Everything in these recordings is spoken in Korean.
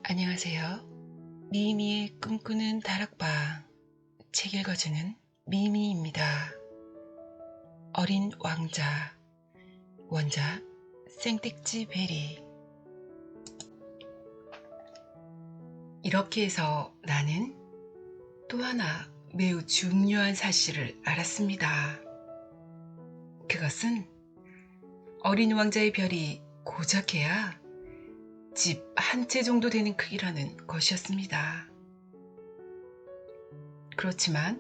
안녕하세요. 미미의 꿈꾸는 다락방 책 읽어주는 미미입니다. 어린 왕자 원작 생택지 베리. 이렇게 해서 나는 또 하나 매우 중요한 사실을 알았습니다. 그것은 어린 왕자의 별이 고작해야 집 한 채 정도 되는 크기라는 것이었습니다. 그렇지만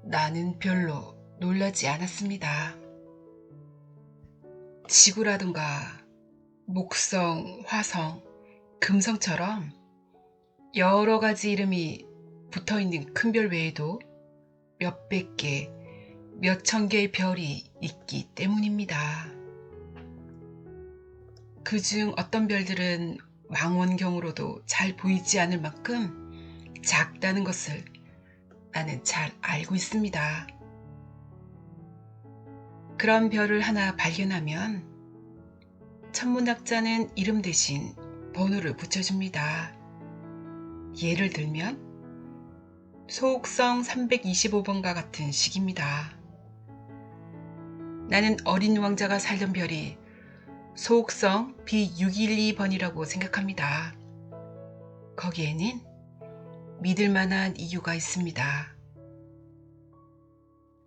나는 별로 놀라지 않았습니다. 지구라든가 목성, 화성, 금성처럼 여러 가지 이름이 붙어있는 큰 별 외에도 몇백 개, 몇천 개의 별이 있기 때문입니다. 그중 어떤 별들은 망원경으로도 잘 보이지 않을 만큼 작다는 것을 나는 잘 알고 있습니다. 그런 별을 하나 발견하면 천문학자는 이름 대신 번호를 붙여줍니다. 예를 들면 소옥성 325번과 같은 식입니다. 나는 어린 왕자가 살던 별이 소옥성 B612번이라고 생각합니다. 거기에는 믿을 만한 이유가 있습니다.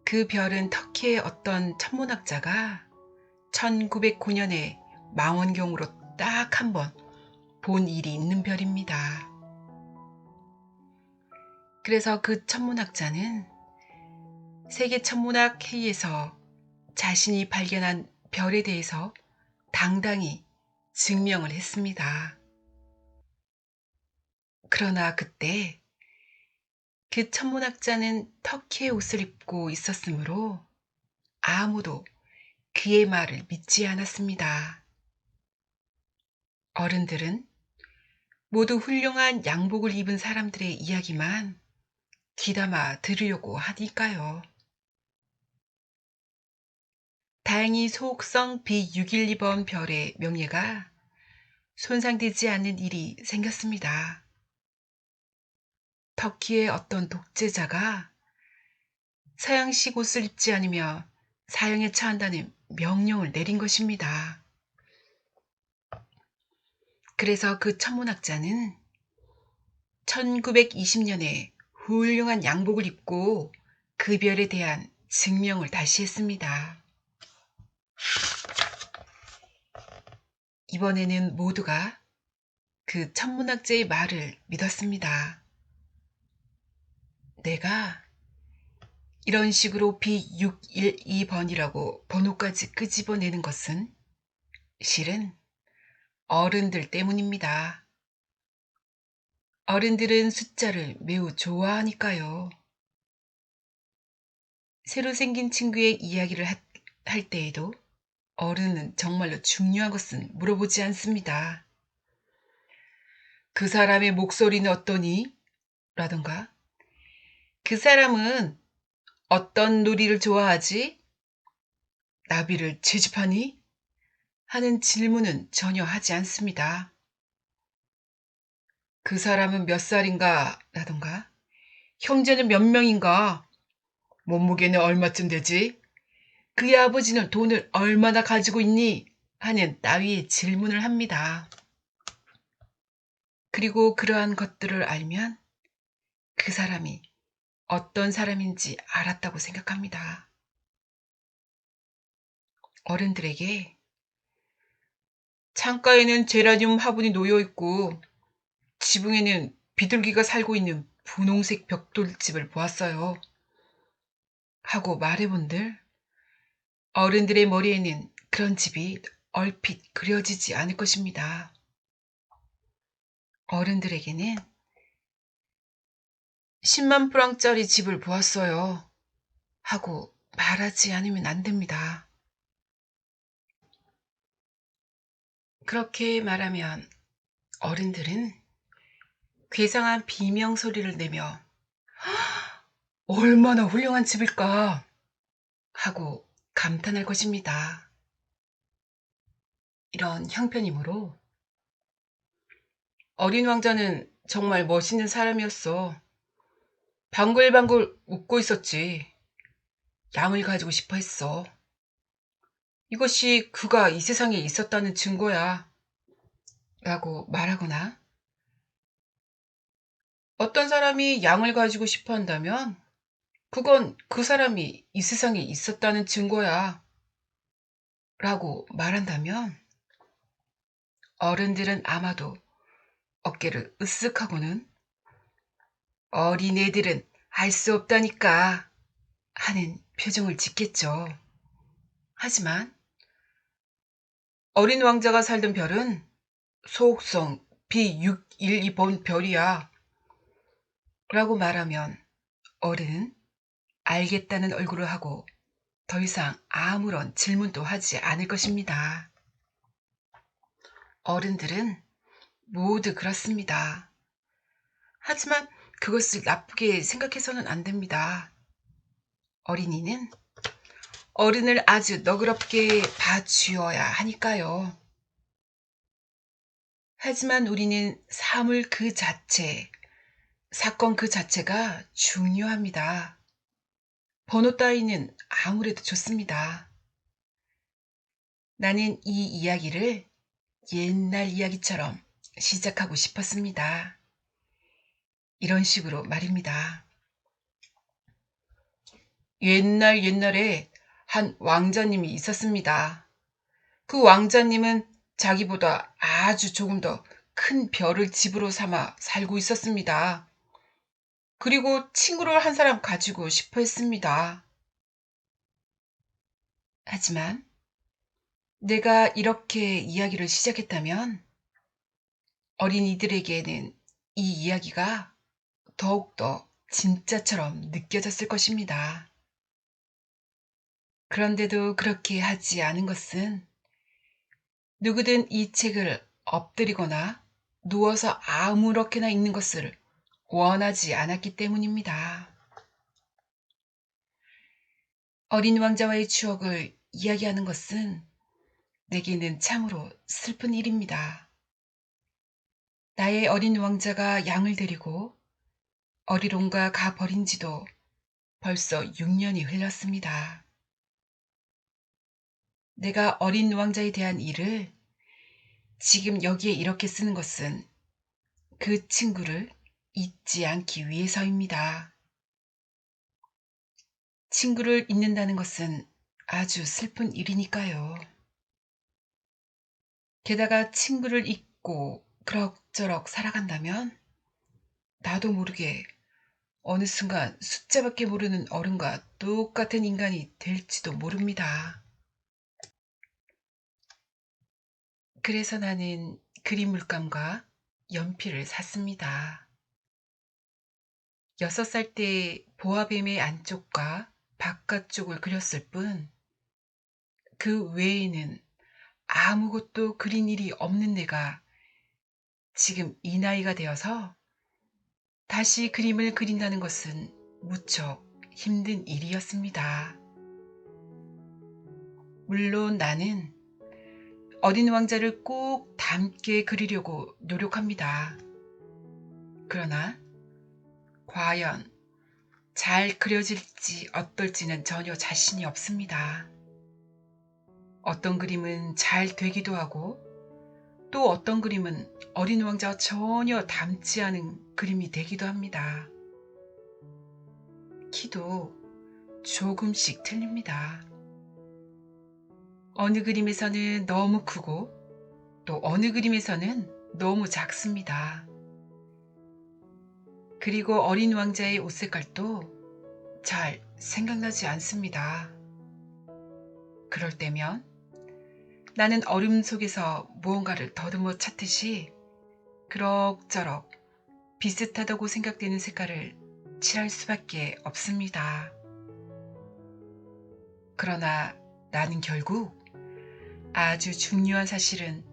그 별은 터키의 어떤 천문학자가 1909년에 망원경으로 딱 한 번 본 일이 있는 별입니다. 그래서 그 천문학자는 세계 천문학 회의에서 자신이 발견한 별에 대해서 당당히 증명을 했습니다. 그러나 그때 그 천문학자는 터키의 옷을 입고 있었으므로 아무도 그의 말을 믿지 않았습니다. 어른들은 모두 훌륭한 양복을 입은 사람들의 이야기만 귀담아 들으려고 하니까요. 다행히 소옥성 B612번 별의 명예가 손상되지 않는 일이 생겼습니다. 터키의 어떤 독재자가 서양식 옷을 입지 않으며 사형에 처한다는 명령을 내린 것입니다. 그래서 그 천문학자는 1920년에 훌륭한 양복을 입고 그 별에 대한 증명을 다시 했습니다. 이번에는 모두가 그 천문학자의 말을 믿었습니다. 내가 이런 식으로 B612번이라고 번호까지 끄집어내는 것은 실은 어른들 때문입니다. 어른들은 숫자를 매우 좋아하니까요. 새로 생긴 친구의 이야기를 할 때에도 어른은 정말로 중요한 것은 물어보지 않습니다. 그 사람의 목소리는 어떠니? 라던가 그 사람은 어떤 놀이를 좋아하지? 나비를 채집하니? 하는 질문은 전혀 하지 않습니다. 그 사람은 몇 살인가? 라던가 형제는 몇 명인가? 몸무게는 얼마쯤 되지? 그의 아버지는 돈을 얼마나 가지고 있니? 하는 따위의 질문을 합니다. 그리고 그러한 것들을 알면 그 사람이 어떤 사람인지 알았다고 생각합니다. 어른들에게 창가에는 제라늄 화분이 놓여 있고 지붕에는 비둘기가 살고 있는 분홍색 벽돌집을 보았어요. 하고 말해본들 어른들의 머리에는 그런 집이 얼핏 그려지지 않을 것입니다. 어른들에게는 10만 프랑짜리 집을 보았어요. 하고 말하지 않으면 안 됩니다. 그렇게 말하면 어른들은 괴상한 비명 소리를 내며 얼마나 훌륭한 집일까 하고 감탄할 것입니다. 이런 형편이므로 어린 왕자는 정말 멋있는 사람이었어. 방글방글 웃고 있었지. 양을 가지고 싶어 했어. 이것이 그가 이 세상에 있었다는 증거야. 라고 말하거나, 어떤 사람이 양을 가지고 싶어 한다면 그건 그 사람이 이 세상에 있었다는 증거야. 라고 말한다면 어른들은 아마도 어깨를 으쓱하고는 어린애들은 알 수 없다니까 하는 표정을 짓겠죠. 하지만 어린 왕자가 살던 별은 소옥성 B612번 별이야. 라고 말하면 어른은 알겠다는 얼굴을 하고 더 이상 아무런 질문도 하지 않을 것입니다. 어른들은 모두 그렇습니다. 하지만 그것을 나쁘게 생각해서는 안 됩니다. 어린이는 어른을 아주 너그럽게 봐주어야 하니까요. 하지만 우리는 사물 그 자체, 사건 그 자체가 중요합니다. 번호 따위는 아무래도 좋습니다. 나는 이 이야기를 옛날 이야기처럼 시작하고 싶었습니다. 이런 식으로 말입니다. 옛날에 한 왕자님이 있었습니다. 그 왕자님은 자기보다 아주 조금 더 큰 별을 집으로 삼아 살고 있었습니다. 그리고 친구를 한 사람 가지고 싶어 했습니다. 하지만 내가 이렇게 이야기를 시작했다면 어린이들에게는 이 이야기가 더욱더 진짜처럼 느껴졌을 것입니다. 그런데도 그렇게 하지 않은 것은 누구든 이 책을 엎드리거나 누워서 아무렇게나 읽는 것을 원하지 않았기 때문입니다. 어린 왕자와의 추억을 이야기하는 것은 내게는 참으로 슬픈 일입니다. 나의 어린 왕자가 양을 데리고 어디론가 가버린 지도 벌써 6년이 흘렀습니다. 내가 어린 왕자에 대한 일을 지금 여기에 이렇게 쓰는 것은 그 친구를 잊지 않기 위해서입니다. 친구를 잊는다는 것은 아주 슬픈 일이니까요. 게다가 친구를 잊고 그럭저럭 살아간다면 나도 모르게 어느 순간 숫자밖에 모르는 어른과 똑같은 인간이 될지도 모릅니다. 그래서 나는 그림 물감과 연필을 샀습니다. 6살 때 보아뱀의 안쪽과 바깥쪽을 그렸을 뿐 그 외에는 아무것도 그린 일이 없는 내가 지금 이 나이가 되어서 다시 그림을 그린다는 것은 무척 힘든 일이었습니다. 물론 나는 어린 왕자를 꼭 닮게 그리려고 노력합니다. 그러나 과연 잘 그려질지 어떨지는 전혀 자신이 없습니다. 어떤 그림은 잘 되기도 하고 또 어떤 그림은 어린 왕자와 전혀 닮지 않은 그림이 되기도 합니다. 키도 조금씩 틀립니다. 어느 그림에서는 너무 크고 또 어느 그림에서는 너무 작습니다. 그리고 어린 왕자의 옷 색깔도 잘 생각나지 않습니다. 그럴 때면 나는 얼음 속에서 무언가를 더듬어 찾듯이 그럭저럭 비슷하다고 생각되는 색깔을 칠할 수밖에 없습니다. 그러나 나는 결국 아주 중요한 사실은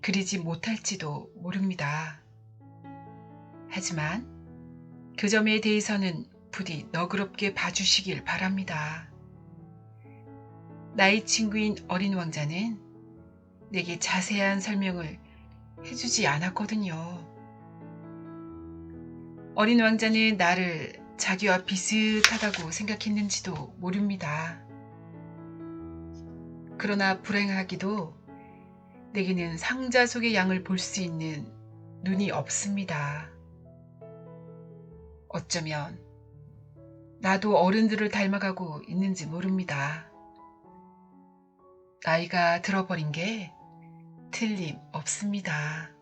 그리지 못할지도 모릅니다. 하지만 그 점에 대해서는 부디 너그럽게 봐주시길 바랍니다. 나의 친구인 어린 왕자는 내게 자세한 설명을 해주지 않았거든요. 어린 왕자는 나를 자기와 비슷하다고 생각했는지도 모릅니다. 그러나 불행하기도 내게는 상자 속의 양을 볼 수 있는 눈이 없습니다. 어쩌면 나도 어른들을 닮아가고 있는지 모릅니다. 나이가 들어버린 게 틀림없습니다.